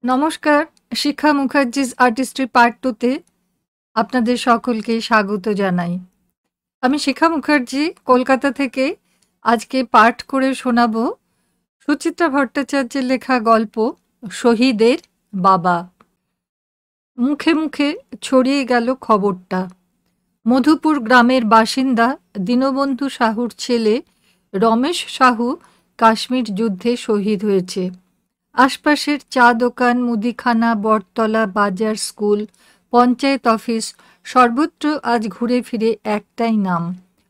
নমস্কার, শিক্ষা Mukherjees artistry part 2 তে আপনাদের সকলকে স্বাগত জানাই। আমি শিখা মুখার্জি কলকাতা থেকে আজকে পাঠ করে শোনাবো সুচিত্রা ভট্টাচার্যের লেখা গল্প শহীদের বাবা। মুখে মুখে ছড়িয়ে গেল খবরটা। মধুপুর গ্রামের বাসিন্দা দীনবন্ধু সাহুর ছেলে রমেশ সাহু কাশ্মীর যুদ্ধে শহীদ হয়েছে। আশপাশের চা দোকান, মুদিখানা, বটতলা, বাজার, স্কুল, পঞ্চায়েত অফিস সর্বত্র আজ ঘুরে ফিরে একটাই নাম,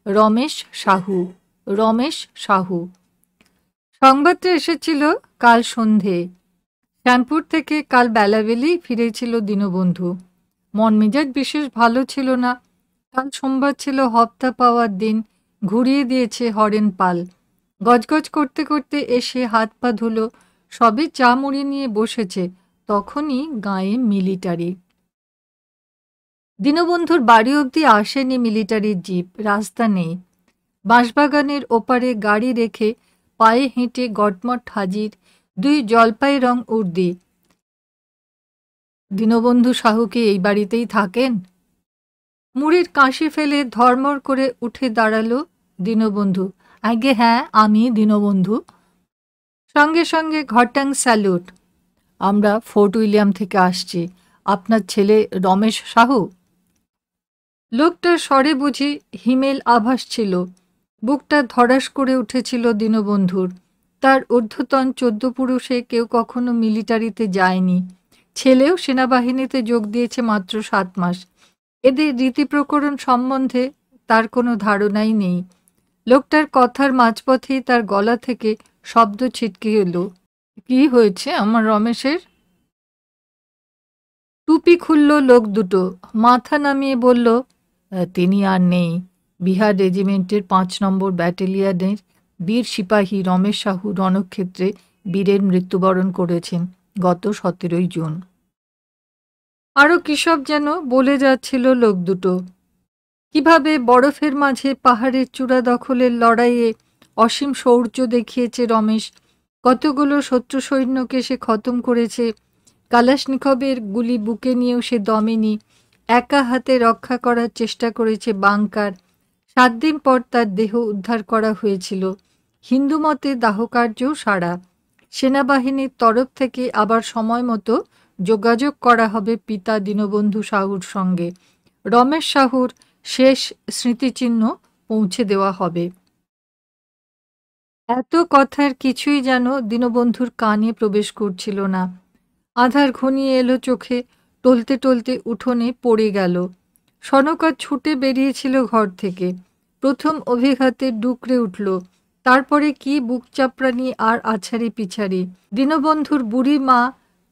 রমেশ সাহু। রমেশ সাহু। সংবাদটা এসেছিল কাল সন্ধে। শ্যামপুর থেকে কাল বেলাবেলি ফিরেছিল দীনবন্ধু। মন মেজাজ বিশেষ ভালো ছিল না। কাল সোমবার ছিল হপ্তা পাওয়ার দিন, ঘুরিয়ে দিয়েছে হরেন পাল। গজগজ করতে করতে এসে হাত পা ধুলো, সবে চা মুড়ি নিয়ে বসেছে, তখনই গায়ে মিলিটারি। দীনবন্ধুর বাড়ি অবধি আসেনি মিলিটারির জিপ, রাস্তা নেই। বাঁশবাগানের ওপারে গাড়ি রেখে পায়ে হেঁটে গটমট হাজির দুই জলপাই রং উর্দি। দীনবন্ধু সাহু কি এই বাড়িতেই থাকেন? মুড়ির কাশি ফেলে ধর্মর করে উঠে দাঁড়ালো দীনবন্ধু। আগে হ্যাঁ, আমি দীনবন্ধু। সঙ্গে সঙ্গে ঘটাং স্যালুট। আমরা ফোর্ট উইলিয়াম থেকে আসছি। আপনার ছেলে রমেশ সাহু? লোকটার স্বরে বুঝি হিমেল আভাস ছিল। বুকটা ধড়াস করে উঠেছিল দীনবন্ধুর। তার ঊর্ধ্বতন 14 পুরুষে কেউ কখনো মিলিটারিতে যায়নি। ছেলেও সেনাবাহিনীতে যোগ দিয়েছে মাত্র 7 মাস। এদের রীতি প্রকরণ সম্বন্ধে তার কোনো ধারণাই নেই। লোকটার কথার মাঝপথেই তার গলা থেকে শব্দ ছিটকে এলো। কি হয়েছে আমার রমেশের? টুপি খুলল লোক দুটো, মাথা নামিয়ে বলল, তিনি আর নেই। বিহার রেজিমেন্টের 5 নম্বর ব্যাটালিয়নের বীর সিপাহী রমেশ সাহু রণক্ষেত্রে বীরের মৃত্যুবরণ করেছেন গত 17 জুন। আরও কিসব যেন বলে যাচ্ছিল লোক দুটো। কিভাবে বরফের মাঝে পাহাড়ের চূড়া দখলের লড়াইয়ে অসীম শৌর্য দেখিয়েছে রমেশ, কতগুলো শত্রু সৈন্যকে সে খতম করেছে, কালাশনিকভের গুলি বুকে নিয়েও সে দমেনি, একা হাতে রক্ষা করার চেষ্টা করেছে বাংকার। 7 দিন পর তার দেহ উদ্ধার করা হয়েছিল। হিন্দু মতে দাহকার্যও সারা। সেনাবাহিনীর তরফ থেকে আবার সময় মতো যোগাযোগ করা হবে পিতা দীনবন্ধু সাহুর সঙ্গে। রমেশ সাহুর শেষ স্মৃতিচিহ্ন পৌঁছে দেওয়া হবে। এত কথার কিছুই যেন দীনবন্ধুর কানে প্রবেশ করছিল না। আধার ঘনিয়ে এলো চোখে, টলতে টলতে উঠোনে পড়ে গেল। সনকা ছুটে বেরিয়েছিল ঘর থেকে। প্রথম অভিঘাতে ডুকরে উঠল, তারপরে কি বুক চাপড়ানি আর আছাড়ি পিছাড়ি। দীনবন্ধুর বুড়ি মা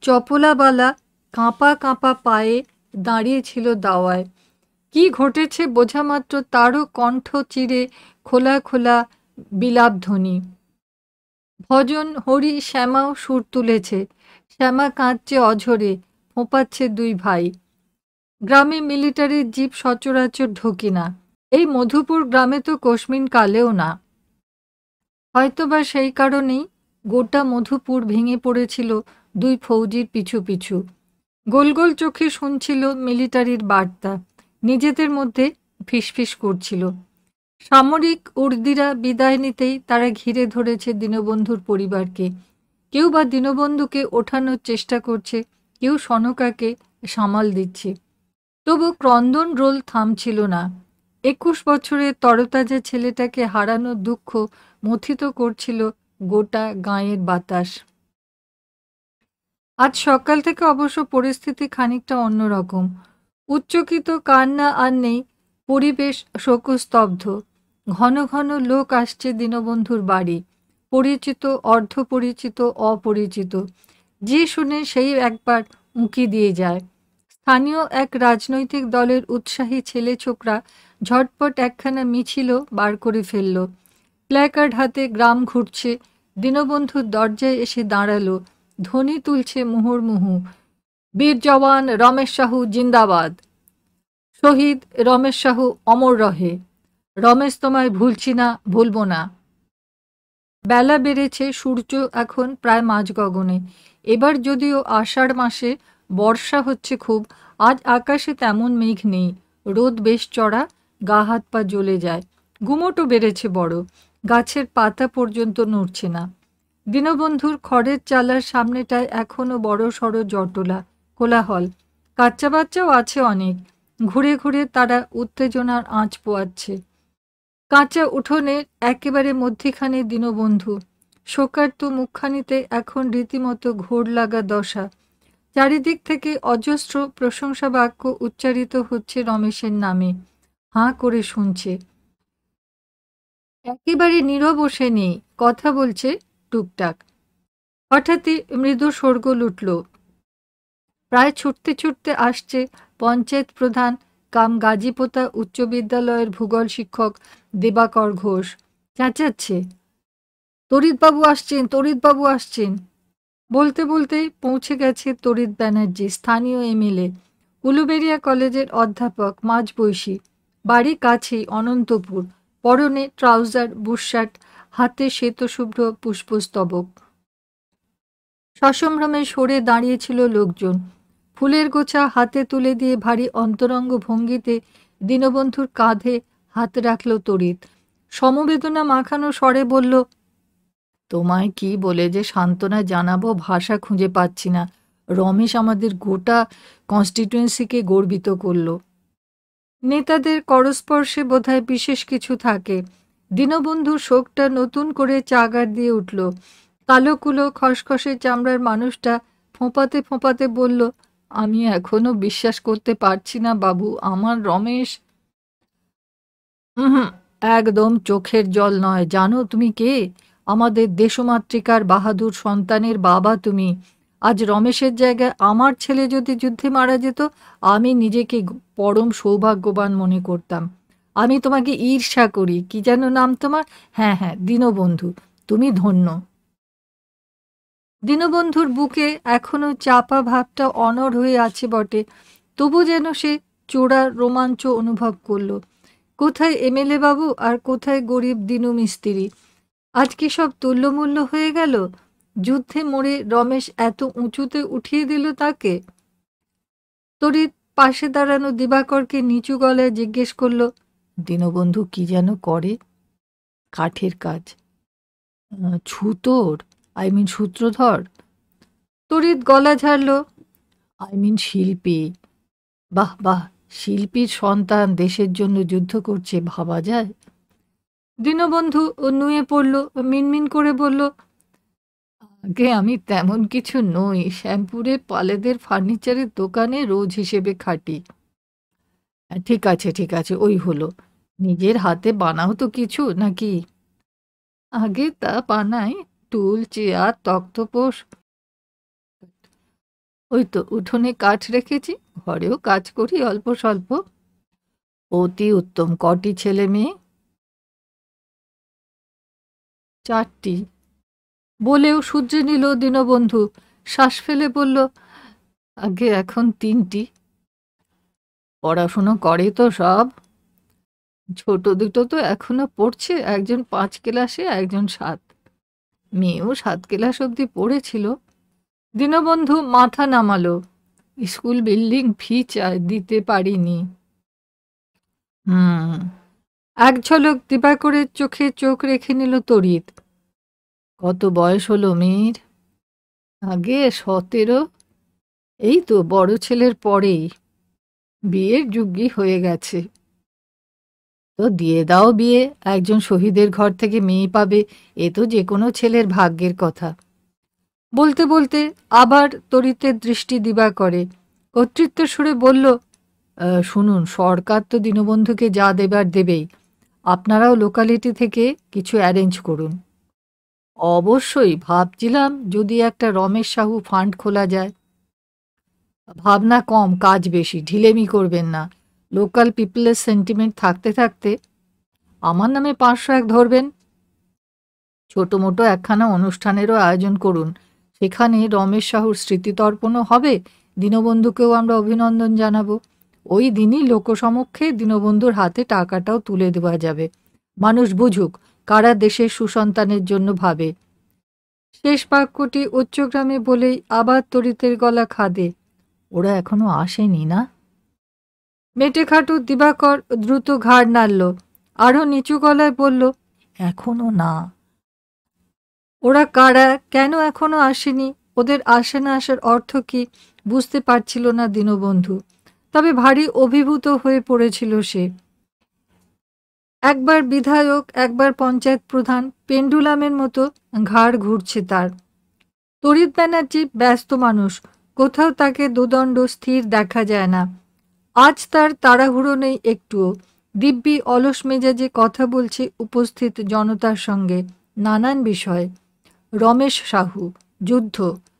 চপলাবালা কাঁপা কাঁপা পায়ে দাঁড়িয়েছিল দাওয়ায়। কি ঘটেছে বোঝামাত্র তারও কণ্ঠ চিরে খোলা খোলা বিলাপধ্বনি। ভজন হরি শ্যামাও সুর তুলেছে। শ্যামা কাঁদছে অঝরে, ফোঁপাচ্ছে 2 ভাই। গ্রামে মিলিটারির জিপ সচরাচর ঢোকে না। এই মধুপুর গ্রামে তো কোশমিন কালেও না। হয়তোবা সেই কারণেই গোটা মধুপুর ভেঙে পড়েছিল 2 ফৌজির পিছু পিছু। গোল গোল চোখে শুনছিল মিলিটারির বার্তা, নিজেদের মধ্যে ফিসফিস করছিল। সামরিক উর্দিরা বিদায় নিতেই তারা ঘিরে ধরেছে দীনবন্ধুর পরিবারকে। কেউ বা দীনবন্ধুকে ওঠানোর চেষ্টা করছে, কেউ সনকাকে সামাল দিচ্ছে। তবু ক্রন্দন রোল থামছিল না। 21 বছরের তরতাজা ছেলেটাকে হারানোর দুঃখ মথিত করছিল গোটা গাঁয়ের বাতাস। আজ সকাল থেকে অবশ্য পরিস্থিতি খানিকটা অন্যরকম। উচ্চকিত কান্না আর নেই, পরিবেশ শোকস্তব্ধ। ঘন ঘন লোক আসছে দীনবন্ধুর বাড়ি, পরিচিত, অর্ধপরিচিত, অপরিচিত। যে শুনে সেই একবার উঁকি দিয়ে যায়। স্থানীয় এক রাজনৈতিক দলের উৎসাহী ছেলে ছোকরা ঝটপট একখানা মিছিলও বার করে ফেলল। প্ল্যাকার্ড হাতে গ্রাম ঘুরছে। দীনবন্ধুর দরজায় এসে দাঁড়ালো, ধ্বনি তুলছে মুহুর্মুহু, বীর জওয়ান রমেশ সাহু জিন্দাবাদ। শহীদ রমেশ সাহু অমর রহে। রমেশ তোমায় ভুলছি না, ভুলব না। বেলা বেড়েছে, সূর্য এখন প্রায় মাঝ গগনে। এবার যদিও আষাঢ় মাসে বর্ষা হচ্ছে খুব, আজ আকাশে তেমন মেঘ নেই, রোদ বেশ চড়া, গা হাত পা জ্বলে যায়, গুমোটও বেড়েছে বড়, গাছের পাতা পর্যন্ত নড়ছে না। দীনবন্ধুর খড়ের চালার সামনেটায় এখনো বড় সড় জটলা, কোলাহল, বাচ্চা বাচ্চাও আছে অনেক, ঘুরে ঘুরে তারা উত্তেজনার আঁচ পোয়াচ্ছে। কাঁচা উঠোনের একেবারে মধ্যিখানে দীনবন্ধু, শোকার্ত মুখখানিতে এখন রীতিমতো ঘোর লাগা দশা। চারিদিক থেকে অজস্র প্রশংসা বাক্য উচ্চারিত হচ্ছে রমেশের নামে, হাঁ করে শুনছে। একেবারে নীরব বসে নেই, কথা বলছে টুকটাক। হঠাৎই মৃদু শোরগোল উঠল, প্রায় ছুটতে ছুটতে আসছে পঞ্চায়েত প্রধান কাম গাজীপোতা উচ্চ বিদ্যালয়ের ভূগোল শিক্ষক দেবাকর ঘোষ। চেঁচাচ্ছে, তড়িৎবাবু আসছেন, তড়িৎবাবু আসছেন। বলতে বলতেই পৌঁছে গেছে তড়িৎ ব্যানার্জি, স্থানীয় এমএলএ, উলুবেড়িয়া কলেজের অধ্যাপক, মাঝবয়সী, বাড়ি কাছেই অনন্তপুর, পরনে ট্রাউজার বুশশার্ট, হাতে শ্বেতশুভ্র পুষ্পস্তবক। সসম্ভ্রমে সরে দাঁড়িয়েছিল লোকজন। ফুলের গোছা হাতে তুলে দিয়ে ভারী অন্তরঙ্গ ভঙ্গিতে দীনবন্ধুর কাঁধে হাত রাখল তড়িৎ। সমবেদনা মাখানো স্বরে বলল, তোমায় কি বলে যে সান্ত্বনা জানাবো, ভাষা খুঁজে পাচ্ছি না। রমেশ আমাদের গোটা কনস্টিটুয়েন্সিকে গর্বিত করল। নেতাদের করস্পর্শে বোধহয় বিশেষ কিছু থাকে। দীনবন্ধুর শোকটা নতুন করে চাগার দিয়ে উঠল। কালো কুলো খসখসে চামড়ার মানুষটা ফোঁপাতে ফোঁপাতে বলল, আমি এখনো বিশ্বাস করতে পারছি না বাবু, আমার রমেশ। হুম, একদম চোখের জল নয়। জানো তুমি কে? আমাদের দেশমাতৃকার বাহাদুর সন্তানের বাবা তুমি। আজ রমেশের জায়গায় আমার ছেলে যদি যুদ্ধে মারা যেত, আমি নিজেকে পরম সৌভাগ্যবান মনে করতাম। আমি তোমাকে ঈর্ষা করি। কি যেন নাম তোমার? হ্যাঁ হ্যাঁ, দীনবন্ধু। তুমি ধন্য। দীনবন্ধুর বুকে এখনো চাপা ভাবটা অনড় হয়ে আছে বটে, তবু যেন সে চোরা রোমাঞ্চ অনুভব করল। কোথায় এমএলএ বাবু আর কোথায় গরিব দিনু মিস্ত্রি? আজ কি সব তুল্যমূল্য হয়ে গেল? যুদ্ধে মরে রমেশ এত উঁচুতে উঠিয়ে দিল তাকে। তড়িৎ পাশে দাঁড়ানো দিবাকরকে নিচু গলায় জিজ্ঞেস করল, দীনবন্ধু কি যেন করে? কাঠের কাজ। ছুতোর? সূত্রধর? তড়িৎ গলা ঝাড়ল, শিল্পী। বাহ বাহ, শিল্পীর সন্তান দেশের জন্য যুদ্ধ করছে, ভাবা যায়? দীনবন্ধু নুয়ে পড়ল, মিনমিন করে বলল, আগে আমি তেমন কিছু নই, শ্যামপুরে পালেদের ফার্নিচারের দোকানে রোজ হিসেবে খাটি। ঠিক আছে ঠিক আছে, ওই হলো। নিজের হাতে বানাও তো কিছু নাকি? আগে তা বানাই, টুল, চেয়ার, তক্তপোষ। ওই তো উঠোনে কাঠ রেখেছি, ঘরেও কাজ করি অল্প স্বল্প। অতি উত্তম। কটি ছেলে মেয়ে? 4টি। বলেও শুধরে নিল দীনবন্ধু, শ্বাস ফেলে বলল, আগে এখন 3টি। পড়াশুনো করে তো সব? ছোট দুটো তো এখনো পড়ছে, একজন 5 ক্লাসে, একজন 7। মেয়েও 7 ক্লাস অবধি পড়েছিল। দীনবন্ধু মাথা নামালো, স্কুল বিল্ডিং ফি চায়, দিতে পারিনি। এক ঝলক দিবাকরের চোখে চোখ রেখে নিল তড়িৎ। কত বয়স হলো মেয়ের? আগে 17। এই তো বড় ছেলের পরেই বিয়ের যোগ্যী হয়ে গেছে। তো দিয়ে দাও বিয়ে, একজন শহীদের ঘর থেকে মেয়ে পাবে, এ তো যে কোনো ছেলের ভাগ্যের কথা। বলতে বলতে আবার তড়িতের দৃষ্টি দিবাকরে কর্তৃত্ব সুরে বলল, শুনুন, সরকার তো দীনবন্ধুকে যা দেবার দেবেই, আপনারাও লোকালিটি থেকে কিছু অ্যারেঞ্জ করুন। অবশ্যই, ভাবছিলাম যদি একটা রমেশ সাহু ফান্ড খোলা যায়। ভাবনা কম, কাজ বেশি, ঢিলেমি করবেন না। লোকাল পিপলের সেন্টিমেন্ট থাকতে থাকতে আমার নামে 501 ধরবেন। ছোট মোটো একখানা অনুষ্ঠানেরও আয়োজন করুন, সেখানে রমেশ সাহুর স্মৃতিতর্পণও হবে, দীনবন্ধুকেও আমরা অভিনন্দন জানাবো। ওই দিনই লোকসমক্ষে দীনবন্ধুর হাতে টাকাটাও তুলে দেওয়া যাবে। মানুষ বুঝুক কারা দেশের সুসন্তানের জন্য ভাবে। শেষ বাক্যটি উচ্চগ্রামে বলেই আবার তরিতের গলা খাদে। ওরা এখনো আসেনি না? মেটেখাটু দিবাকর দ্রুত ঘাড় নাড়ল, আরো নিচু গলায় বলল, এখনো না। ওরা কারা, কেন এখনো আসেনি, ওদের আসে না আসার অর্থ কি বুঝতে পারছিল না দীনবন্ধু। তবে ভারী অভিভূত হয়ে পড়েছিল সে। একবার বিধায়ক, একবার পঞ্চায়েত প্রধান, পেন্ডুলামের মতো ঘাড় ঘুরছে তার। তড়িৎ ব্যানার্জি ব্যস্ত মানুষ, কোথাও তাকে দোদণ্ড স্থির দেখা যায় না। আজ তার তাড়াহুড়ো নেই একটুও। দিব্যি অলস মেজাজে কথা বলছে উপস্থিত জনতার সঙ্গে নানান বিষয়ে। রমেশ সাহু, যুদ্ধ,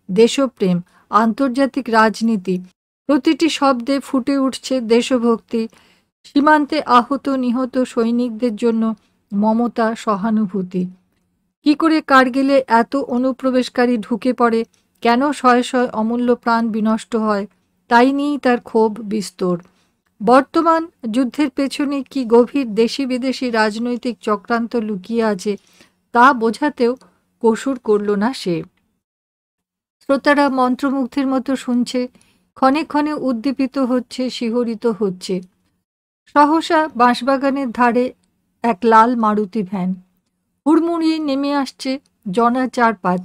দেশপ্রেম, আন্তর্জাতিক রাজনীতি, প্রতিটি শব্দে ফুটে উঠছে দেশভক্তি, সীমান্তে আহত নিহত সৈনিকদের জন্য মমতা, সহানুভূতি। কি করে কার্গিলে এত অনুপ্রবেশকারী ঢুকে পড়ে, কেন শয়ে শয়ে অমূল্য প্রাণ বিনষ্ট হয়, তাই নিয়েই তার ক্ষোভ বিস্তর। বর্তমান যুদ্ধের পেছনে কি গভীর দেশি বিদেশি রাজনৈতিক চক্রান্ত লুকিয়ে আছে তা বোঝাতেও কসুর করল না সে। শ্রোতারা মন্ত্রমুগ্ধের মতো শুনছে, ক্ষণে ক্ষণে উদ্দীপিত হচ্ছে, শিহরিত হচ্ছে। সহসা বাঁশবাগানের ধারে এক লাল মারুতি ভ্যান হুড়মুড়িয়ে নেমে আসছে, জনা 4-5।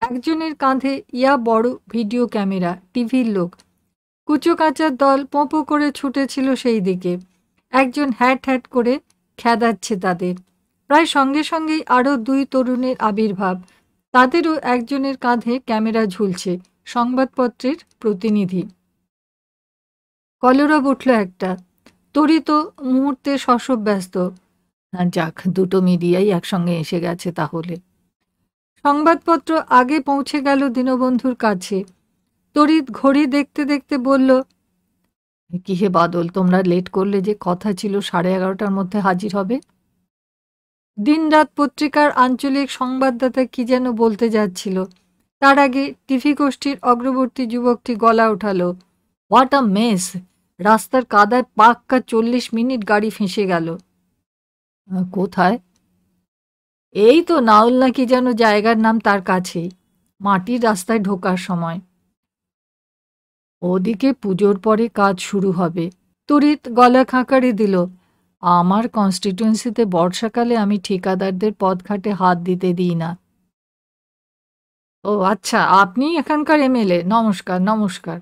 একজনের কাঁধে ইয়া বড় ভিডিও ক্যামেরা, টিভির লোক। কুচো কাচার দল পোঁপো করে ছুটেছিল সেই দিকে। একজন হ্যাট হ্যাট করে খেদাচ্ছে তাদের। প্রায় সঙ্গে সঙ্গেই আরও 2 তরুণের আবির্ভাব। তাদেরও একজনের কাঁধে ক্যামেরা ঝুলছে, সংবাদপত্রের প্রতিনিধি। কলরব উঠল একটা। তরিত মুহূর্তে শশব ব্যস্ত। যাক, 2টো মিডিয়াই একসঙ্গে এসে গেছে তাহলে। সংবাদপত্র আগে পৌঁছে গেল দীনবন্ধুর কাছে। তড়িৎ ঘড়ি দেখতে দেখতে বলল, কি হে বাদল, তোমরা লেট করলে যে, কথা ছিল 11:30টার মধ্যে হাজির হবে। দিনরাত পত্রিকার আঞ্চলিক সংবাদদাতা কি যেন বলতে যাচ্ছিল, তার আগে টিভি গোষ্ঠীর অগ্রবর্তী যুবকটি গলা উঠালো, হোয়াট আ মেস! রাস্তার কাদায় পাক্কা 40 মিনিট গাড়ি ফেঁসে গেল। কোথায়? এই তো নাউল নাকি যেন জায়গার নাম, তার কাছেই, মাটির রাস্তায় ঢোকার সময়। ওদিকে পুজোর পরে কাজ শুরু হবে। তড়িৎ গলা খাঁকারি দিল, আমার কনস্টিটিউয়েন্সিতে বর্ষাকালে আমি ঠিকাদারদের পদঘাটে হাত দিতে দিই না। ও আচ্ছা, আপনি এখানকার এমএলএ, নমস্কার নমস্কার।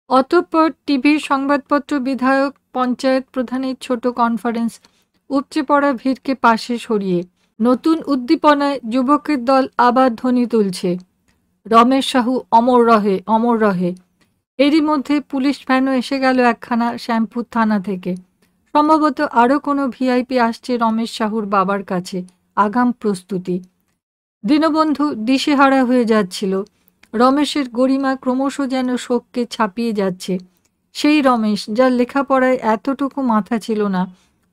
অতঃপর টিভির সংবাদপত্র, বিধায়ক, পঞ্চায়েত প্রধানের ছোট কনফারেন্স, উপচে পড়া ভিড়কে পাশে সরিয়ে নতুন উদ্দীপনায় যুবকের দল আবার ধ্বনি তুলছে, রমেশ সাহু অমর রহে, অমর রহে। এরই মধ্যে পুলিশ ভ্যানও এসে গেল একখানা শ্যামপুর থানা থেকে। সম্ভবত আরও কোনো ভিআইপি আসছে রমেশ সাহুর বাবার কাছে, আগাম প্রস্তুতি। দীনবন্ধু দিশেহারা হয়ে যাচ্ছিল। রমেশের গরিমা ক্রমশ যেন শোককে ছাপিয়ে যাচ্ছে। সেই রমেশ, যার লেখাপড়ায় এতটুকু মাথা ছিল না,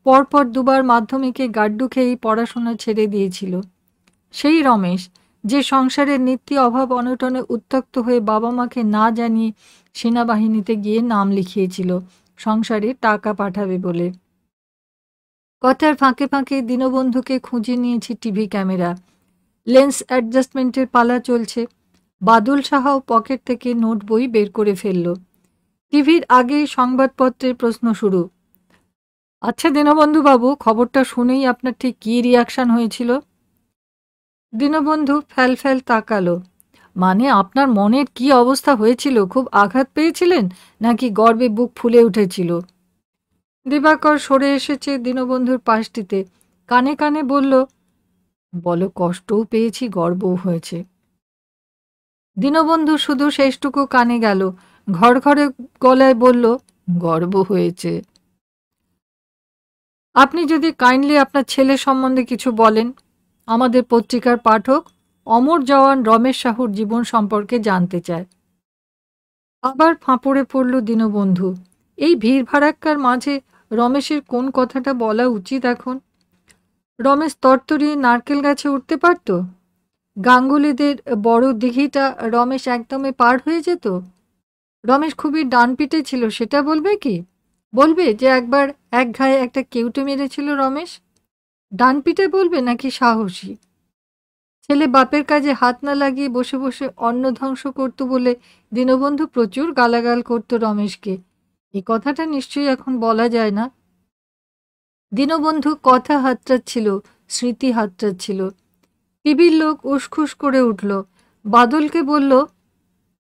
পরপর 2বার মাধ্যমিকে গাড্ডু খেয়েই পড়াশোনা ছেড়ে দিয়েছিল। সেই রমেশ, যে সংসারের নিত্য অভাব অনটনে উত্ত্যক্ত হয়ে বাবা মাকে না জানিয়ে সেনাবাহিনীতে গিয়ে নাম লিখিয়েছিল সংসারে টাকা পাঠাবে বলে। কথার ফাঁকে ফাঁকে দীনবন্ধুকে খুঁজে নিয়েছে টিভি ক্যামেরা। লেন্স অ্যাডজাস্টমেন্টের পালা চলছে। বাদল সাহাও পকেট থেকে নোট বই বের করে ফেলল। টিভির আগেই সংবাদপত্রের প্রশ্ন শুরু। আচ্ছা দীনবন্ধু বাবু, খবরটা শুনেই আপনার ঠিক কী রিয়াকশন হয়েছিল? দীনবন্ধু ফ্যাল ফ্যাল তাকালো। মানে আপনার মনের কি অবস্থা হয়েছিল? খুব আঘাত পেয়েছিলেন, নাকি গর্বে বুক ফুলে উঠেছিল? দিবাকর সরে এসেছে দীনবন্ধুর পাশটিতে, কানে কানে বলল, বলো, কষ্টও পেয়েছি, গর্বও হয়েছে। দীনবন্ধু শুধু শেষটুকু কানে গেল, ঘড়ঘড়ে গলায় বলল, গর্ব হয়েছে। আপনি যদি কাইন্ডলি আপনার ছেলে সম্বন্ধে কিছু বলেন, আমাদের পত্রিকার পাঠক অমর জওয়ান রমেশ সাহুর জীবন সম্পর্কে জানতে চায়। আবার ফাঁপড়ে পড়ল দীনবন্ধু। এই ভিড় ভাড়াক্কার মাঝে রমেশের কোন কথাটা বলা উচিত এখন? রমেশ তরতরিয়ে নারকেল গাছে উঠতে পারত? গাঙ্গুলিদের বড় দিঘিটা রমেশ একদমে পার হয়ে যেত? রমেশ খুবই ডানপিটে ছিল, সেটা বলবে কি? বলবে যে একবার এক ঘায়ে একটা কেউটে মেরেছিল রমেশ? ডানপিটে বলবে নাকি সাহসী? ছেলে বাপের কাজে হাত না লাগিয়ে বসে বসে অন্ন ধ্বংস করত বলে দীনবন্ধু প্রচুর গালাগাল করত রমেশকে। এই কথাটা নিশ্চয়ই এখন বলা যায় না। দীনবন্ধু কথা হাতড়াচ্ছিল, স্মৃতি হাতড়াচ্ছিল। টিভির লোক উসখুস করে উঠল। বাদলকে বলল,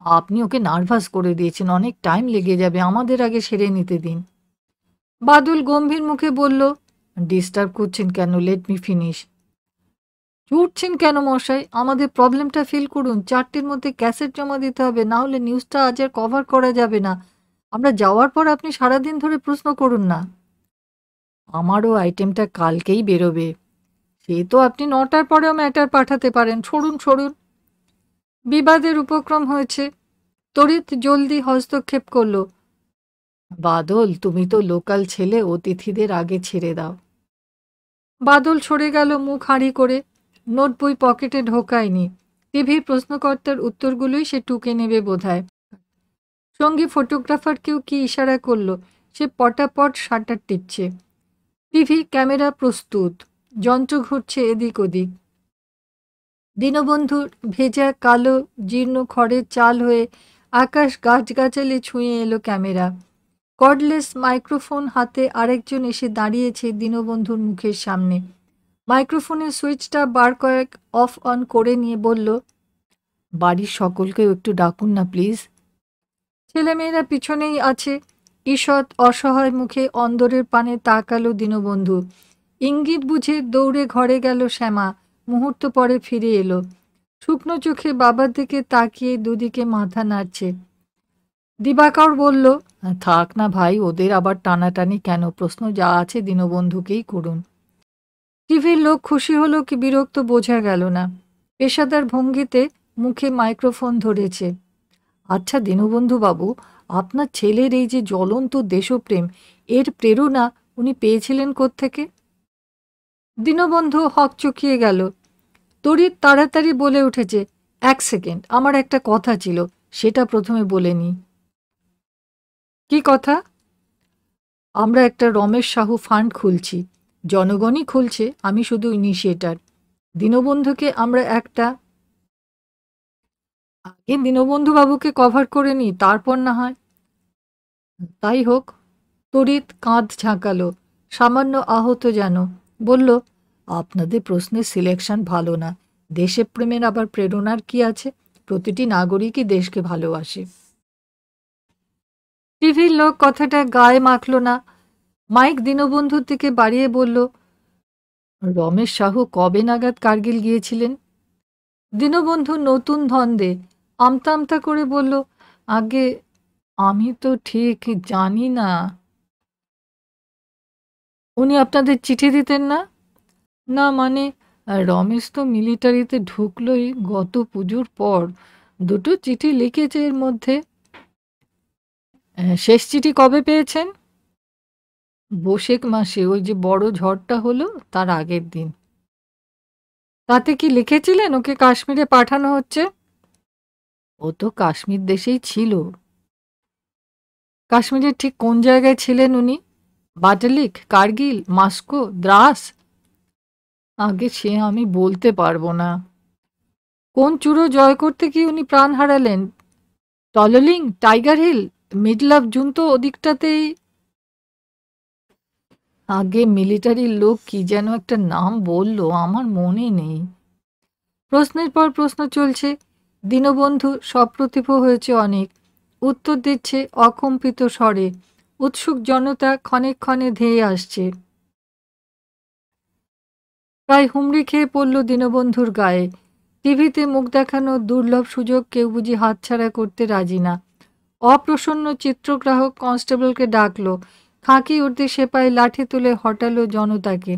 আপনি ওকে নার্ভাস করে দিয়েছেন, অনেক টাইম লেগে যাবে, আমাদের আগে সেরে নিতে দিন। বাদল গম্ভীর মুখে বলল, ডিস্টার্ব করছেন কেন, লেট মি ফিনিশ। ছুটছেন কেন মশাই, আমাদের প্রবলেমটা ফিল করুন। 4টের মধ্যে ক্যাসেট জমা দিতে হবে, না হলে নিউজটা আজ আর কভার করা যাবে না। আমরা যাওয়ার পর আপনি সারাদিন ধরে প্রশ্ন করুন না। আমারও আইটেমটা কালকেই বেরোবে। সে তো আপনি 9টার পরেও ম্যাটার পাঠাতে পারেন, সরুন সরুন। বিবাদের উপক্রম হয়েছে। তড়িৎ জলদি হস্তক্ষেপ করল, বাদল তুমি তো লোকাল ছেলে, অতিথিদের আগে ছেড়ে দাও। বাদল সরে গেল মুখ হাঁড়ি করে। নোট বই পকেটে ঢোকায়নি। টিভির প্রশ্নকর্তার উত্তরগুলোই সে টুকে নেবে বোধহয়। সঙ্গী ফটোগ্রাফারকেও কি ইশারা করলো, সে পটাপট শাটার টিপছে। টিভি ক্যামেরা প্রস্তুত, যন্ত্র ঘুরছে এদিক ওদিক। দীনবন্ধুর ভেজা কালো জীর্ণ খড়ের চাল হয়ে আকাশ গাছগাছালি ছুঁয়ে এলো ক্যামেরা। কর্ডলেস মাইক্রোফোন হাতে আরেকজন এসে দাঁড়িয়েছে দীনবন্ধুর মুখের সামনে। মাইক্রোফোনের সুইচটা বার কয়েক অফ অন করে নিয়ে বলল, বাড়ির সকলকেও একটু ডাকুন না প্লিজ। ছেলেমেয়েরা পিছনেই আছে। ঈষৎ অসহায় মুখে অন্দরের পানে তাকালো দীনবন্ধু। ইঙ্গিত বুঝে দৌড়ে ঘরে গেল শ্যামা। মুহূর্ত পরে ফিরে এলো। শুকনো চোখে বাবার দিকে তাকিয়ে দুদিকে মাথা নাড়ছে। দিবাকর বলল, থাক না ভাই, ওদের আবার টানাটানি কেন, প্রশ্ন যা আছে দীনবন্ধুকেই করুন। টিভির লোক খুশি হলো কি বিরক্ত বোঝা গেল না। পেশাদার ভঙ্গিতে মুখে মাইক্রোফোন ধরেছে। আচ্ছা দীনবন্ধু বাবু, আপনার ছেলের এই যে জ্বলন্ত দেশপ্রেম, এর প্রেরণা উনি পেয়েছিলেন কোত্থেকে? দীনবন্ধু হকচকিয়ে গেল। তড়িৎ তাড়াতাড়ি বলে উঠেছে, 1 সেকেন্ড, আমার একটা কথা ছিল, সেটা প্রথমে বলে নি। কি কথা? আমরা একটা রমেশ সাহু ফান্ড খুলছি। জনগণই খুলছে, আমি শুধু ইনিশিয়েটার। দীনবন্ধুকে আমরা একটা, আগে দীনবন্ধু বাবুকে কভার করে নি, তারপর না হয়। তাই হোক। তড়িৎ কাঁধ ঝাঁকালো, সামান্য আহত যেন। বলল, আপনাদের প্রশ্নের সিলেকশন ভালো না। দেশপ্রেমের আবার প্রেরণার কি আছে? প্রতিটি নাগরিকই দেশকে ভালোবাসে। টিভির লোক কথাটা গায়ে মাখল না। মাইক দীনবন্ধুর দিকে বাড়িয়ে বলল, রমেশ সাহু কবে নাগাদ কার্গিল গিয়েছিলেন? দীনবন্ধু নতুন ধন্দে আমতা আমতা করে বলল, আগে আমি তো ঠিক জানি না। উনি আপনাদের চিঠি দিতেন না? না মানে, রমেশ তো মিলিটারিতে ঢুকলোই গত পুজোর পর। 2টো চিঠি লিখেছে এর মধ্যে। শেষ চিঠি কবে পেয়েছেন? বৈশাখ মাসে, ওই যে বড় ঝড়টা হলো তার আগের দিন। তাতে কি লিখেছিলেন ওকে কাশ্মীরে পাঠানো হচ্ছে? ও তো কাশ্মীর দেশেই ছিল। কাশ্মীরের ঠিক কোন জায়গায় ছিলেন উনি? বাটালিক, কার্গিল, মাস্কো, দ্রাস? আগে সে আমি বলতে পারবো না। কোন চূড়ো জয় করতে কি উনি প্রাণ হারালেন? টললিং, Tiger Hill, middle of June তো ওদিকটাতেই। আগে মিলিটারির লোক কি যেন একটা নাম বললো, আমার মনে নেই। প্রশ্নের পর প্রশ্ন চলছে। দীনবন্ধু সপ্রতিভ হয়েছে অনেক। উত্তর দিচ্ছে অকম্পিত স্বরে। উৎসুক জনতা ক্ষণে ক্ষণে ধেয়ে আসছে। প্রায় হুমড়ি খেয়ে পড়ল দীনবন্ধুর গায়ে। টিভিতে মুখ দেখানোর দুর্লভ সুযোগ কেউ বুঝি হাতছাড়া করতে রাজি না। অপ্রসন্ন চিত্রগ্রাহক কনস্টেবলকে ডাকল। খাঁকি উর্দি সেপাই লাঠি তুলে হটালো জনতাকে।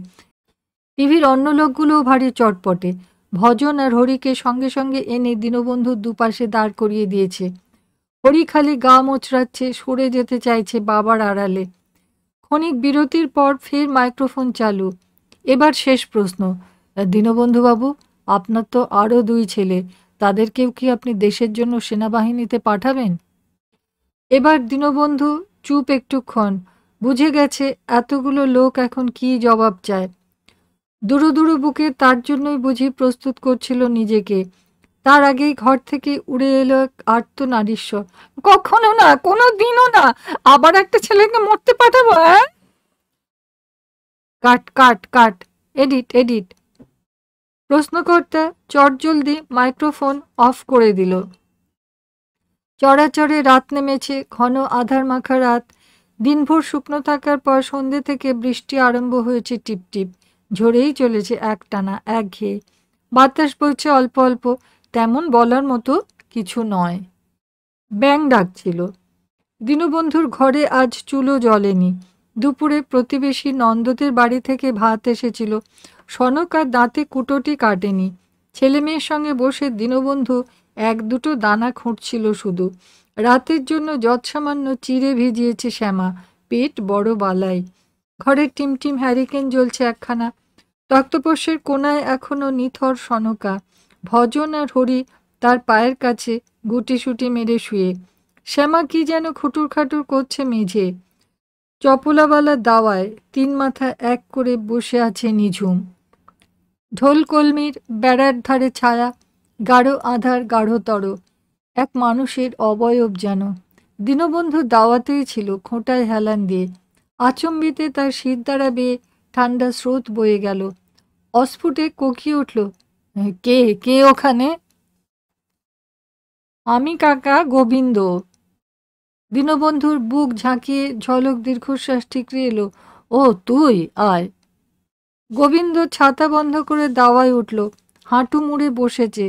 টিভির অন্য লোকগুলোও ভারী চটপটে। ভজন আর হরিকে সঙ্গে সঙ্গে এনে দীনবন্ধুর দুপাশে দাঁড় করিয়ে দিয়েছে। হরি খালি গা মোচড়াচ্ছে, সরে যেতে চাইছে বাবার আড়ালে। ক্ষণিক বিরতির পর ফের মাইক্রোফোন চালু। এবার শেষ প্রশ্ন, দীনবন্ধুবাবু, আপনার তো আরও 2 ছেলে, তাদেরকেও কি আপনি দেশের জন্য সেনাবাহিনীতে পাঠাবেন? এবার দীনবন্ধু চুপ একটুক্ষণ। বুঝে গেছে এতগুলো লোক এখন কি জবাব চায়। দুরু দুরু বুকে তার জন্যই বুঝি প্রস্তুত করছিল নিজেকে। তার আগেই ঘর থেকে উড়ে এলো এক আর্তনারীস্বর। কখনো না, কোনো দিনও না, আবার একটা ছেলেকে মরতে পাঠাবো? হ্যাঁ, কাট কাট কাট, এডিট এডিট। প্রশ্নকর্তা চটজলদি মাইক্রোফোন অফ করে দিল। চড়াচড়ে রাত নেমেছে, ঘন আধার মাখা রাত। দিনভর শুকনো থাকার পর সন্ধ্যে থেকে বৃষ্টি আরম্ভ হয়েছে টিপটিপ, ঝরেই চলেছে একটানা একঘেয়ে। বাতাস বইছে অল্প অল্প, তেমন বলার মতো কিছু নয়। ব্যাঙ ডাকছিল। দীনবন্ধুর ঘরে আজ চুলো জ্বলেনি। দুপুরে প্রতিবেশী নন্দদের বাড়ি থেকে ভাত এসেছিল। সনক আর দাঁতে কুটোটি কাটেনি। ছেলে মেয়ের সঙ্গে বসে দীনবন্ধু এক দুটো দানা খুঁটছিল শুধু। রাতের জন্য যৎসামান্য চিড়ে ভিজিয়েছে শ্যামা, পেট বড় বালাই। ঘরের টিমটিম হ্যারিকেন জ্বলছে একখানা। তক্তপোষ্যের কোনায় এখনো নিথর সনকা। ভজন আর হরি তার পায়ের কাছে গুটিসুটি মেরে শুয়ে। শ্যামা কি যেন খুটুর খাটুর করছে মেঝে। চপলাওয়ালা দাওয়ায় তিন মাথা এক করে বসে আছে নিঝুম। ঢোলকলমির বেড়ার ধারে ছায়া, গাঢ় আধার গাঢ়তর, এক মানুষের অবয়ব যেন। দীনবন্ধু দাওয়াতেই ছিল, খোঁটায় হেলান দিয়ে। আচম্বিতে তার শীত দ্বারা বেয়ে ঠান্ডা স্রোত বয়ে গেল। অস্ফুটে কোকিয়ে উঠল, কে কে ওখানে? আমি কাকা, গোবিন্দ। দীনবন্ধুর বুক ঝাঁকিয়ে ঝলক দীর্ঘশ্বাস ঠিকরে এলো। ও তুই, আয়। গোবিন্দ ছাতা বন্ধ করে দাওয়ায় উঠল, হাঁটু মুড়ে বসেছে।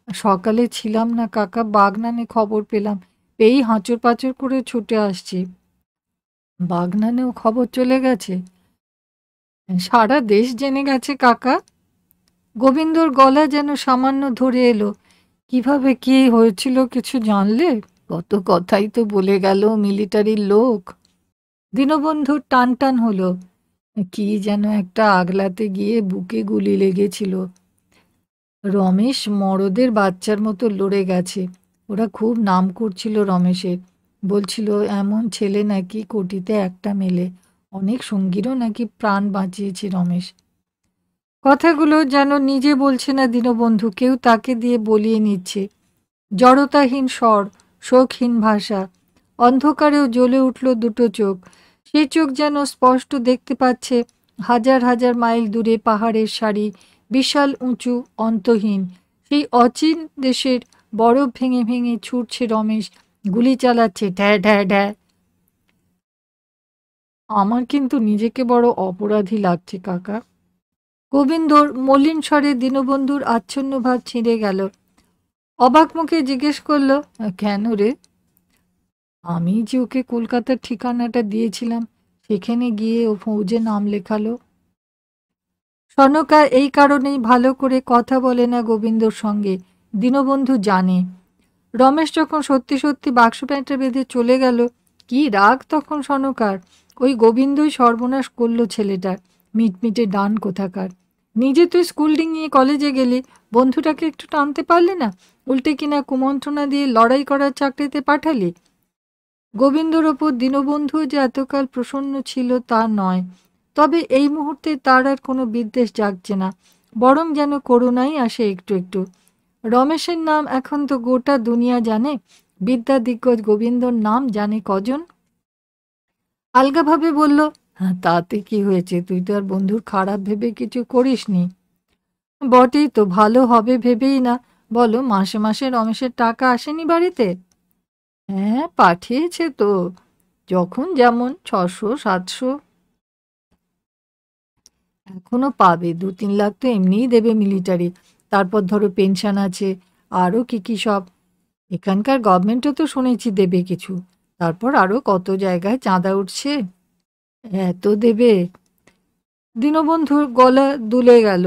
সকালে ছিলাম না কাকা, বাগনানে খবর পেলাম, পেয়েই হাঁচর পাঁচর করে ছুটে আসছি। বাগনানেও খবর চলে গেছে? সারা দেশ জেনে গেছে কাকা। গোবিন্দর গলা যেন সামান্য ধরে এলো। কিভাবে কি হয়েছিল কিছু জানলে? কত কথাই তো বলে গেল মিলিটারির লোক। দীনবন্ধুর টান টান হলো। কি যেন একটা আগলাতে গিয়ে বুকে গুলি লেগেছিল। রমেশ মরদের বাচ্চার মতো লড়ে গেছে। ওরা খুব নাম করছিল রমেশের। বলছিল এমন ছেলে নাকি কোটিতে একটা মেলে। অনেক সঙ্গীরও নাকি প্রাণ বাঁচিয়েছে রমেশ। কথাগুলো যেন নিজে বলছে না দীনবন্ধু, কেউ তাকে দিয়ে বলিয়ে নিচ্ছে। জড়তাহীন স্বর, শোকহীন ভাষা। অন্ধকারেও জ্বলে উঠল দুটো চোখ। সেই চোখ যেন স্পষ্ট দেখতে পাচ্ছে হাজার হাজার মাইল দূরে পাহাড়ের সারি, বিশাল উঁচু, অন্তহীন। সেই অচিন দেশের বরফ ভেঙে ভেঙে ছুটছে রমেশ, গুলি চালাচ্ছে ঢ্যা ঢ্যা ঢ্যা। আমার কিন্তু নিজেকে বড় অপরাধী লাগছে কাকা। গোবিন্দর মলিন স্বরে দীনবন্ধুর আচ্ছন্ন ভাব ছিঁড়ে গেল। অবাক মুখে জিজ্ঞেস করল, কেন রে? আমি যে ওকে কলকাতার ঠিকানাটা দিয়েছিলাম, সেখানে গিয়ে ও ফৌজে নাম লেখালো। সনকা এই কারণেই ভালো করে কথা বলে না গোবিন্দর সঙ্গে, দীনবন্ধু জানে। রমেশ যখন সত্যি সত্যি বাক্স প্যাঁটে বেঁধে চলে গেল, কি রাগ তখন সনকার। ওই গোবিন্দই সর্বনাশ করল ছেলেটার, মিটমিটে ডান কোথাকার। নিজে তুই স্কুল ডিঙিয়ে কলেজে গেলি, বন্ধুটাকে একটু টানতে পারলি না? উল্টে কিনা কুমন্ত্রণা দিয়ে লড়াই করার চাকরিতে পাঠালি। গোবিন্দর ওপর দীনবন্ধু যে এতকাল প্রসন্ন ছিল তা নয়, তবে এই মুহূর্তে তার আর কোনো বিদ্বেষ জাগছে না, বরং যেন করুণাই আসে একটু একটু। রমেশের নাম এখন তো গোটা দুনিয়া জানে, বিদ্যা দিগ্গজ গোবিন্দর নাম জানে কজন? আলগাভাবে বলল, হ্যাঁ তাতে কি হয়েছে, তুই তো আর বন্ধুর খারাপ ভেবে কিছু করিসনি। বটেই তো, ভালো হবে ভেবেই না। বলো, মাসে মাসে রমেশের টাকা আসেনি বাড়িতে? হ্যাঁ পাঠিয়েছে তো, যখন যেমন 600-700। এখনো পাবে, 2-3 লাখ তো এমনিই দেবে মিলিটারি। তারপর ধরো পেনশন আছে, আরও কি কি সব। এখানকার গভর্নমেন্টও তো শুনেছি দেবে কিছু। তারপর আরও কত জায়গায় চাঁদা উঠছে। এত দেবে? দীনবন্ধুর গলা দুলে গেল।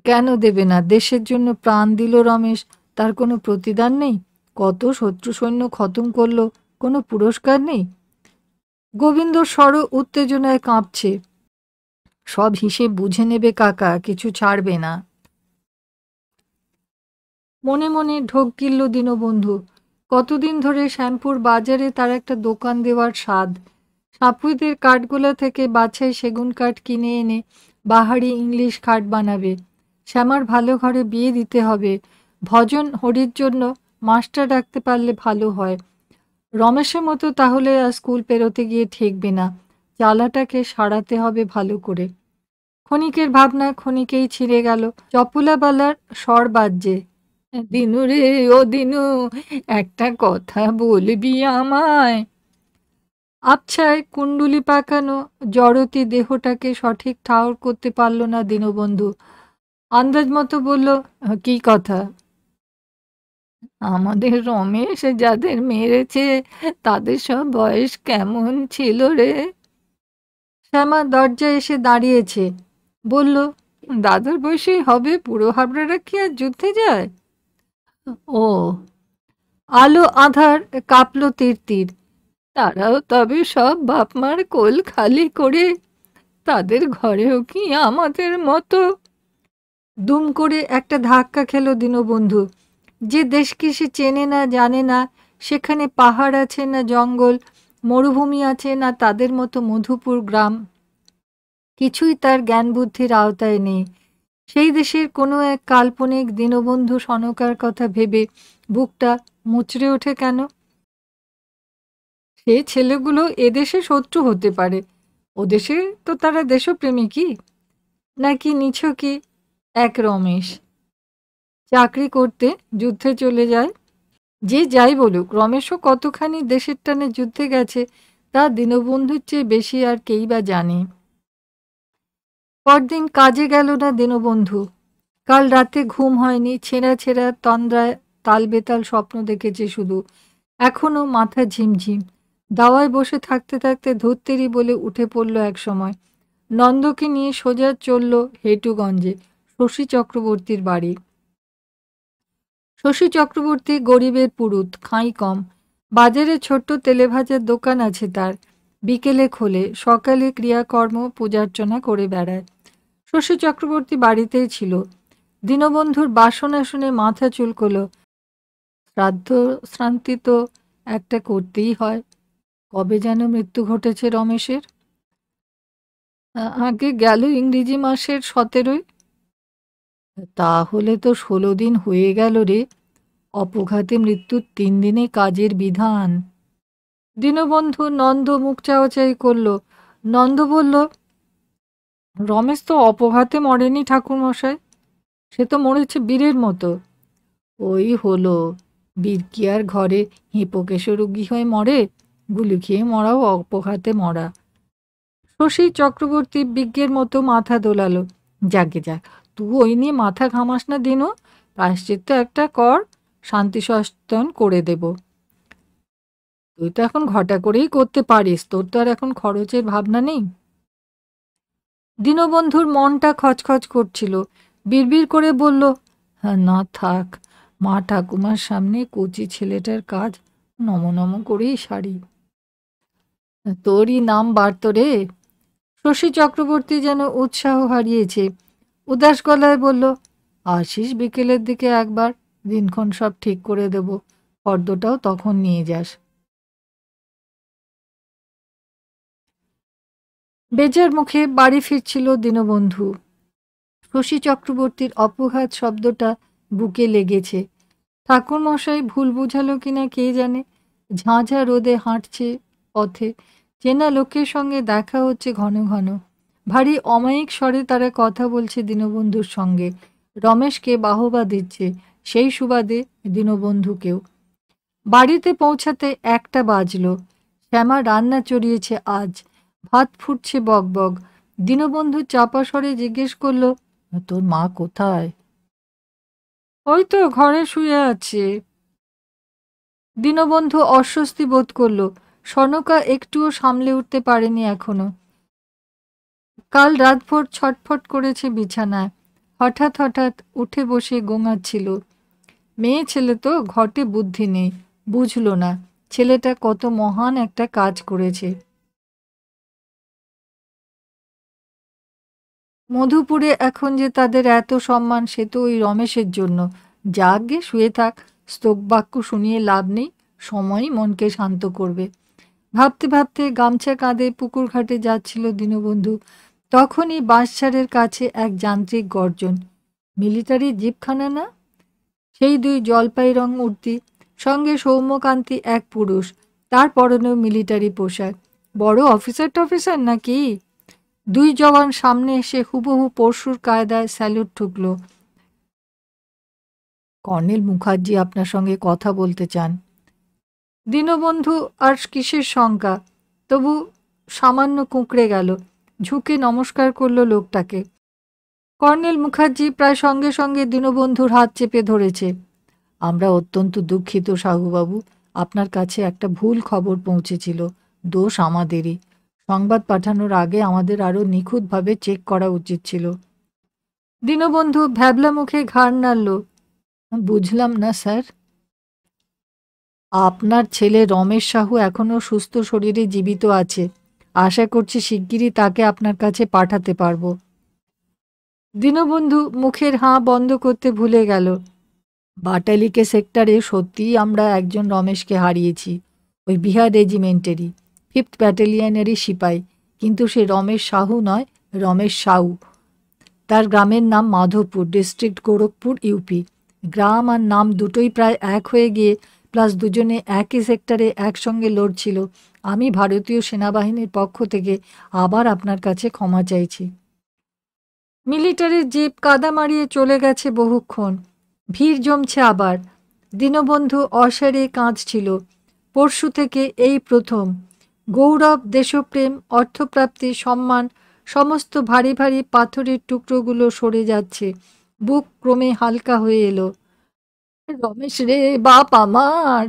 কেন দেবে না? দেশের জন্য প্রাণ দিল রমেশ, তার কোনো প্রতিদান নেই? কত শত্রু সৈন্য খতম করলো, কোনো পুরস্কার নেই? গোবিন্দ স্বর উত্তেজনায় কাঁপছে। সব হিসেব বুঝে নেবে কাকা, কিছু ছাড়বে না। মনে মনে ঢোক গিলল দীনবন্ধু। কতদিন ধরে শ্যামপুর বাজারে তার একটা দোকান দেওয়ার স্বাদ। সাপুইদের কাঠগোলা থেকে বাছাই সেগুন কাঠ কিনে এনে বাহারি ইংলিশ খাট বানাবে। শ্যামার ভালো ঘরে বিয়ে দিতে হবে। ভজন হরির জন্য মাস্টার রাখতে পারলে ভালো হয়। রমেশের মতো তাহলে আর স্কুল পেরোতে গিয়ে ঠেকবে না। জ্বালাটাকে সারাতে হবে ভালো করে। ক্ষণিকের ভাবনা ক্ষণিকেই ছিঁড়ে গেল। চপলাবালার স্বর বাজছে, দিনু রে, ও দিনু, একটা কথা বলবি আমায়? আবছায় কুণ্ডুলি পাকানো জড়তি দেহটাকে সঠিক ঠাউর করতে পারল না দীনবন্ধু। আন্দাজ মতো বলল, কি কথা? আমাদের রমেশ যাদের মেরেছে তাদের সব বয়স কেমন ছিল রে? শ্যামা দরজায় এসে দাঁড়িয়েছে, বলল, দাদার বয়সেই হবে, বুড়ো হাবড়ারা কি আর যুদ্ধে যায়? ও। আলো আধার কাঁপল তীর তীর। তারাও তবে সব বাপ মার কোল খালি করে, তাদের ঘরেও কি আমাদের মতো? দুম করে একটা ধাক্কা খেল দীনবন্ধু। যে দেশকে সে চেনে না, জানে না, সেখানে পাহাড় আছে না জঙ্গল, মরুভূমি আছে না তাদের মতো মধুপুর গ্রাম, কিছুই তার জ্ঞান বুদ্ধির আওতায় নেই। সেই দেশের কোনো এক কাল্পনিক দীনবন্ধু সনকার কথা ভেবে বুকটা মুচড়ে ওঠে কেন? সে ছেলেগুলো এদেশে শত্রু হতে পারে, ওদেশে তো তারা দেশপ্রেমিকই। নাকি নিছকই এক রমেশ চাকরি করতে যুদ্ধে চলে যায়? যে যাই বলুক, রমেশও কতখানি দেশের টানে যুদ্ধে গেছে তা দীনবন্ধুর চেয়ে বেশি আর কেই বা জানে। পরদিন কাজে গেল না দীনবন্ধু। কাল রাতে ঘুম হয়নি, ছেঁড়া ছেঁড়া তন্দ্রায় তালবেতাল স্বপ্ন দেখেছে শুধু। এখনো মাথা ঝিমঝিম। দাওয়ায় বসে থাকতে থাকতে ধত্তেরি বলে উঠে পড়ল এক সময়। নন্দকে নিয়ে সোজা চলল হেটুগঞ্জে, শশী চক্রবর্তীর বাড়ি। শশী চক্রবর্তী গরিবের পুরুত, খাঁই কম। বাজারে ছোট্ট তেলেভাজার দোকান আছে তার। বিকেলে খোলে, সকালে ক্রিয়াকর্ম পূজার্চনা করে বেড়ায়। শশী চক্রবর্তী বাড়িতেই ছিল। দীনবন্ধুর বাসনা শুনে মাথা চুলকোলো। শ্রাদ্ধ শ্রান্তি তো একটা করতেই হয়। কবে যেন মৃত্যু ঘটেছে রমেশের? আগে গেল ইংরেজি মাসের 17। তাহলে তো 16 দিন হয়ে গেল রে। অপঘাতে মৃত্যুর 3 দিনে কাজের বিধান। দীনবন্ধু নন্দ মুখ চাওয়াচাই করল। নন্দ বলল, রমেশ তো অপঘাতে মরেনি ঠাকুরমশাই, সে তো মরেছে বীরের মতো। ওই হলো, বীর কি আর ঘরে হিপোকেশে রোগী হয়ে মরে? গুলি খেয়ে মরাও অপঘাতে মরা। শশী চক্রবর্তী বিজ্ঞের মতো মাথা দোলালো। যাকে যাক, তুই ওই নিয়ে মাথা ঘামাস না দিনু। প্রায়শ্চিত্ত একটা কর, শান্তি সস্তন করে দেব। তুই তো এখন ঘটা করেই করতে পারিস, তোর তো আর এখন খরচের ভাবনা নেই। দীনবন্ধুর মনটা খচখচ করছিল। বিড়বিড় করে বলল, হ্যাঁ না থাক, মা ঠাকুমার সামনে কচি ছেলেটার কাজ নম নম করেই সারি। তোরই নাম বাড়ত রে। শশী চক্রবর্তী যেন উৎসাহ হারিয়েছে, উদাস গলায় বলল, আসিস বিকেলের দিকে একবার, দিনক্ষণ সব ঠিক করে দেব, ফর্দটাও তখন নিয়ে যাস। বেজার মুখে বাড়ি ফিরছিল দীনবন্ধু। শশী চক্রবর্তীর অপঘাত শব্দটা বুকে লেগেছে। ঠাকুরমশাই ভুল বুঝালো কিনা কে জানে। ঝাঁঝা রোদে হাঁটছে পথে, চেনা লোকের সঙ্গে দেখা হচ্ছে ঘন ঘন। ভারী অমায়িক স্বরে তারা কথা বলছে দীনবন্ধুর সঙ্গে। রমেশকে বাহবা দিচ্ছে, সেই সুবাদে দীনবন্ধুকেও। বাড়িতে পৌঁছাতে 1টা বাজল। শ্যামা রান্না চড়িয়েছে আজ, ভাত ফুটছে বক বক। দীনবন্ধু চাপা স্বরে জিজ্ঞেস করল, তোর মা কোথায়? ওই তো ঘরে শুয়ে আছে। দীনবন্ধু অস্বস্তি বোধ করল। সনকা একটুও সামলে উঠতে পারেনি এখনো। কাল রাতভর ছটফট করেছে বিছানায়। হঠাৎ হঠাৎ উঠে বসে গোঙাচ্ছিল। মেয়ে ছেলে তো, ঘটে বুদ্ধি নেই, বুঝল না ছেলেটা কত মহান একটা কাজ করেছে। মধুপুরে এখন যে তাদের এত সম্মান, সে তো ওই রমেশের জন্য। যাগে শুয়ে থাক, স্তোক বাক্য শুনিয়ে লাভ নেই, সময়ই মনকে শান্ত করবে। ভাবতে ভাবতে গামছা কাঁধে পুকুর ঘাটে যাচ্ছিল দীনবন্ধু। তখনই বাঁশঝাড়ের কাছে এক যান্ত্রিক গর্জন। মিলিটারি জিপখানা না? সেই দুই জলপাই রং মূর্তি, সঙ্গে সৌম্যকান্তি এক পুরুষ, তার পরনেও মিলিটারি পোশাক। বড় অফিসার টফিসার নাকি? দুই জওয়ান সামনে এসে হুবহু পরশুর কায়দায় স্যালুট ঠুকল। কর্নেল মুখার্জি আপনার সঙ্গে কথা বলতে চান। দীনবন্ধু আর কিসের শঙ্কা, তবু সামান্য কুঁকড়ে গেল, ঝুঁকে নমস্কার করল লোকটাকে। কর্নেল মুখার্জি প্রায় সঙ্গে সঙ্গে দীনবন্ধুর হাত চেপে ধরেছে। আমরা অত্যন্ত দুঃখিত সাহুবাবু, আপনার কাছে একটা ভুল খবর পৌঁছেছিল, দোষ আমাদেরই। সংবাদ পাঠানোর আগে আমাদের আরও নিখুঁতভাবে চেক করা উচিত ছিল। দীনবন্ধু ভ্যাবলা মুখে ঘাড় নাড়ল। বুঝলাম না স্যার। আপনার ছেলে রমেশ সাহু এখনও সুস্থ শরীরে জীবিত আছে। আশা করছি শিগগিরই তাকে আপনার কাছে পাঠাতে পারবো। দীনবন্ধু মুখের হাঁ বন্ধ করতে ভুলে গেল। বাটালিকে সেক্টরে সত্যিই আমরা একজন রমেশকে হারিয়েছি, ওই বিহার রেজিমেন্টেরই 5th ব্যাটালিয়নেরই সিপাই, কিন্তু সে রমেশ সাহু নয়, রমেশ সাউ। তার গ্রামের নাম মাধবপুর, ডিস্ট্রিক্ট গোরখপুর, ইউপি। গ্রাম আর নাম দুটোই প্রায় এক হয়ে গিয়ে প্লাস দুজনে একই সেক্টরে একসঙ্গে লড়ছিল। আমি ভারতীয় সেনাবাহিনীর পক্ষ থেকে আবার আপনার কাছে ক্ষমা চাইছি। মিলিটারির জিপ কাদা মারিয়ে চলে গেছে বহুক্ষণ। ভিড় জমছে আবার। দীনবন্ধু অসারে কাঁদছিল। পরশু থেকে এই প্রথম। গৌরব, দেশপ্রেম, অর্থপ্রাপ্তি, সম্মান, সমস্ত ভারী ভারী পাথরের টুকরোগুলো সরে যাচ্ছে। বুক ক্রমে হালকা হয়ে এলো। রমেশ রে বাপ আমার!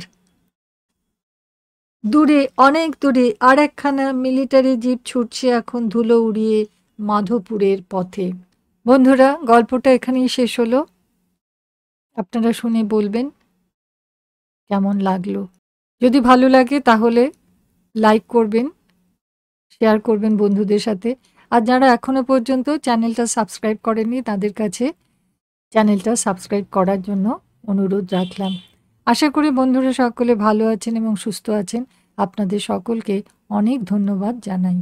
দূরে, অনেক দূরে আর একখানা মিলিটারি জিপ ছুটছে এখন ধুলো উড়িয়ে মাধবপুরের পথে। বন্ধুরা, গল্পটা এখানেই শেষ হলো। আপনারা শুনে বলবেন কেমন লাগলো। যদি ভালো লাগে তাহলে লাইক করবেন, শেয়ার করবেন বন্ধুদের সাথে। আর যারা এখনো পর্যন্ত চ্যানেলটা সাবস্ক্রাইব করেননি তাদের কাছে চ্যানেলটা সাবস্ক্রাইব করার জন্য অনুরোধ রাখলাম। আশা করি বন্ধুরা সকলে ভালো আছেন এবং সুস্থ আছেন। আপনাদের সকলকে অনেক ধন্যবাদ জানাই।